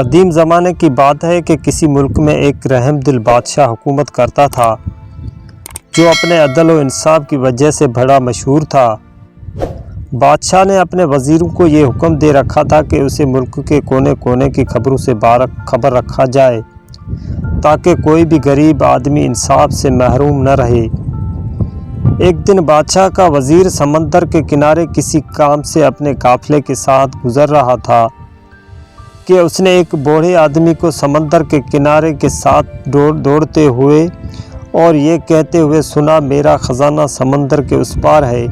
قدیم زمانے کی بات ہے کہ کسی ملک میں ایک رحم دل بادشاہ حکومت کرتا تھا جو اپنے عدل و انصاف کی وجہ سے بڑا مشہور تھا۔ بادشاہ نے اپنے وزیروں کو یہ حکم دے رکھا تھا کہ اسے ملک کے کونے کونے کی خبروں سے خبر رکھا جائے تاکہ کوئی بھی غریب آدمی انصاف سے محروم نہ رہے۔ ایک دن بادشاہ کا وزیر سمندر کے کنارے کسی کام سے اپنے قافلے کے ساتھ گزر رہا تھا کہ اس نے ایک بوڑھے آدمی کو سمندر کے کنارے کے ساتھ دوڑتے ہوئے اور یہ کہتے ہوئے سنا، میرا خزانہ سمندر کے اس پار ہے۔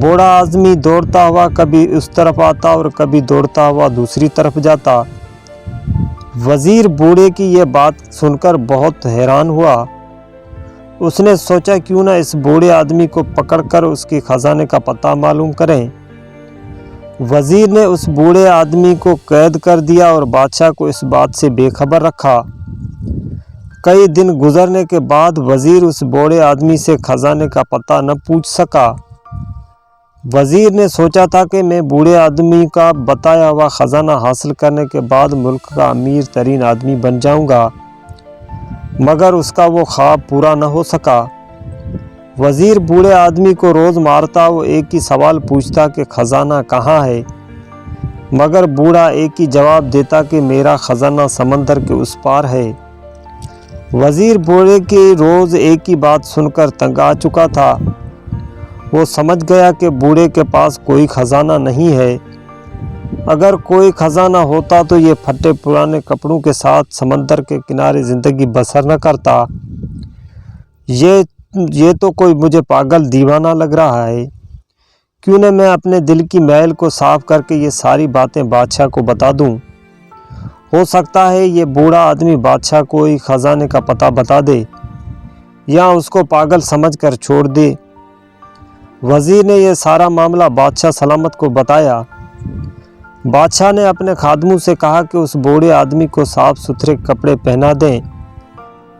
بوڑھا آدمی دوڑتا ہوا کبھی اس طرف آتا اور کبھی دوڑتا ہوا دوسری طرف جاتا۔ وزیر بوڑھے کی یہ بات سن کر بہت حیران ہوا۔ اس نے سوچا کیوں نہ اس بوڑھے آدمی کو پکڑ کر اس کے خزانے کا پتہ معلوم کریں۔ وزیر نے اس بوڑھے آدمی کو قید کر دیا اور بادشاہ کو اس بات سے بے خبر رکھا۔ کئی دن گزرنے کے بعد وزیر اس بوڑھے آدمی سے خزانے کا پتہ نہ پوچھ سکا۔ وزیر نے سوچا تھا کہ میں بوڑھے آدمی کا بتایا ہوا خزانہ حاصل کرنے کے بعد ملک کا امیر ترین آدمی بن جاؤں گا، مگر اس کا وہ خواب پورا نہ ہو سکا۔ وزیر بوڑھے آدمی کو روز مارتا، وہ ایک ہی سوال پوچھتا کہ خزانہ کہاں ہے، مگر بوڑھا ایک ہی جواب دیتا کہ میرا خزانہ سمندر کے اس پار ہے۔ وزیر بوڑھے کی روز ایک ہی بات سن کر تنگ آ چکا تھا۔ وہ سمجھ گیا کہ بوڑھے کے پاس کوئی خزانہ نہیں ہے۔ اگر کوئی خزانہ ہوتا تو یہ پھٹے پرانے کپڑوں کے ساتھ سمندر کے کنارے زندگی بسر نہ کرتا۔ یہ تو کوئی مجھے پاگل دیوانہ لگ رہا ہے۔ کیوں نہ میں اپنے دل کی میل کو صاف کر کے یہ ساری باتیں بادشاہ کو بتا دوں۔ ہو سکتا ہے یہ بوڑھا آدمی بادشاہ کو ہی خزانے کا پتہ بتا دے یا اس کو پاگل سمجھ کر چھوڑ دے۔ وزیر نے یہ سارا معاملہ بادشاہ سلامت کو بتایا۔ بادشاہ نے اپنے خادموں سے کہا کہ اس بوڑھے آدمی کو صاف ستھرے کپڑے پہنا دیں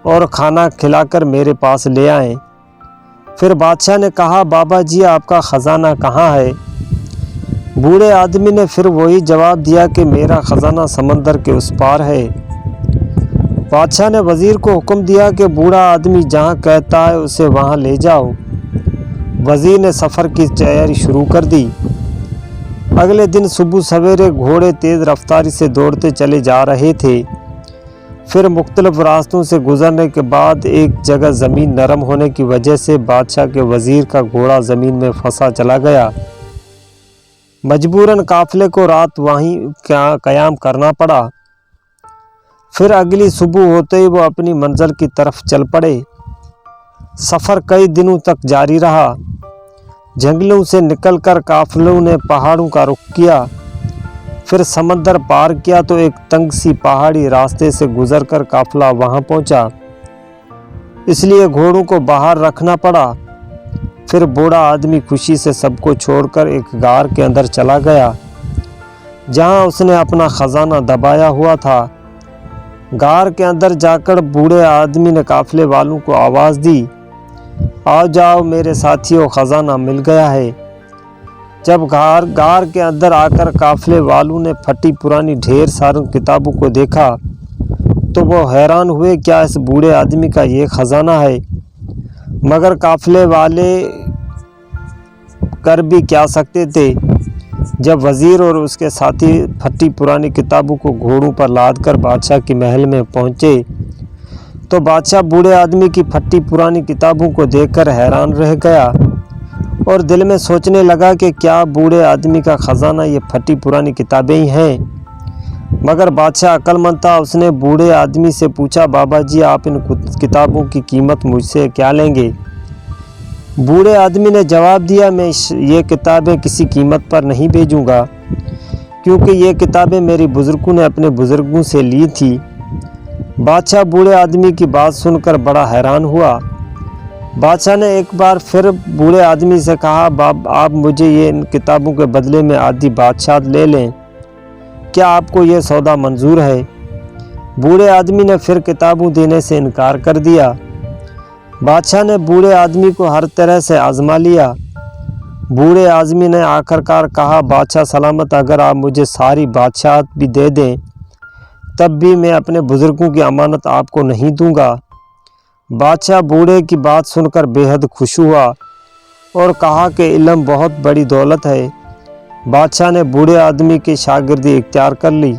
اور کھانا کھلا کر میرے پاس لے آئیں۔ پھر بادشاہ نے کہا، بابا جی آپ کا خزانہ کہاں ہے؟ بوڑھے آدمی نے پھر وہی جواب دیا کہ میرا خزانہ سمندر کے اس پار ہے۔ بادشاہ نے وزیر کو حکم دیا کہ بوڑھا آدمی جہاں کہتا ہے اسے وہاں لے جاؤ۔ وزیر نے سفر کی تیاری شروع کر دی۔ اگلے دن صبح سویرے گھوڑے تیز رفتاری سے دوڑتے چلے جا رہے تھے۔ پھر مختلف راستوں سے گزرنے کے بعد ایک جگہ زمین نرم ہونے کی وجہ سے بادشاہ کے وزیر کا گھوڑا زمین میں پھنسا چلا گیا۔ مجبوراً قافلے کو رات وہیں قیام کرنا پڑا۔ پھر اگلی صبح ہوتے ہی وہ اپنی منزل کی طرف چل پڑے۔ سفر کئی دنوں تک جاری رہا۔ جنگلوں سے نکل کر قافلوں نے پہاڑوں کا رخ کیا۔ پھر سمندر پار کیا تو ایک تنگ سی پہاڑی راستے سے گزر کر قافلہ وہاں پہنچا، اس لیے گھوڑوں کو باہر رکھنا پڑا۔ پھر بوڑھا آدمی خوشی سے سب کو چھوڑ کر ایک غار کے اندر چلا گیا جہاں اس نے اپنا خزانہ دبایا ہوا تھا۔ غار کے اندر جا کر بوڑھے آدمی نے قافلے والوں کو آواز دی، آؤ جاؤ میرے ساتھیوں، خزانہ مل گیا ہے۔ جب غار کے اندر آ کر قافلے والوں نے پھٹی پرانی ڈھیر ساری کتابوں کو دیکھا تو وہ حیران ہوئے، کیا اس بوڑھے آدمی کا یہ خزانہ ہے؟ مگر قافلے والے کر بھی کیا سکتے تھے؟ جب وزیر اور اس کے ساتھی پھٹی پرانی کتابوں کو گھوڑوں پر لاد کر بادشاہ کے محل میں پہنچے تو بادشاہ بوڑھے آدمی کی پھٹی پرانی کتابوں کو دیکھ کر حیران رہ گیا اور دل میں سوچنے لگا کہ کیا بوڑھے آدمی کا خزانہ یہ پھٹی پرانی کتابیں ہی ہیں؟ مگر بادشاہ عقل مند تھا، اس نے بوڑھے آدمی سے پوچھا، بابا جی آپ ان کتابوں کی قیمت مجھ سے کیا لیں گے؟ بوڑھے آدمی نے جواب دیا، میں یہ کتابیں کسی قیمت پر نہیں بھیجوں گا، کیونکہ یہ کتابیں میری بزرگوں نے اپنے بزرگوں سے لی تھی۔ بادشاہ بوڑھے آدمی کی بات سن کر بڑا حیران ہوا۔ بادشاہ نے ایک بار پھر بوڑھے آدمی سے کہا، آپ مجھے یہ ان کتابوں کے بدلے میں آدھی بادشاہت لے لیں، کیا آپ کو یہ سودا منظور ہے؟ بوڑھے آدمی نے پھر کتابوں دینے سے انکار کر دیا۔ بادشاہ نے بوڑھے آدمی کو ہر طرح سے آزما لیا۔ بوڑھے آدمی نے آخر کار کہا، بادشاہ سلامت، اگر آپ مجھے ساری بادشاہت بھی دے دیں تب بھی میں اپنے بزرگوں کی امانت آپ کو نہیں دوں گا۔ بادشاہ بوڑھے کی بات سن کر بے حد خوش ہوا اور کہا کہ علم بہت بڑی دولت ہے۔ بادشاہ نے بوڑھے آدمی کی شاگردی اختیار کر لی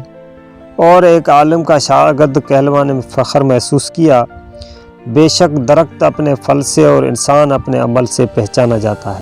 اور ایک عالم کا شاگرد کہلوانے میں فخر محسوس کیا۔ بے شک درخت اپنے پھل سے اور انسان اپنے عمل سے پہچانا جاتا ہے۔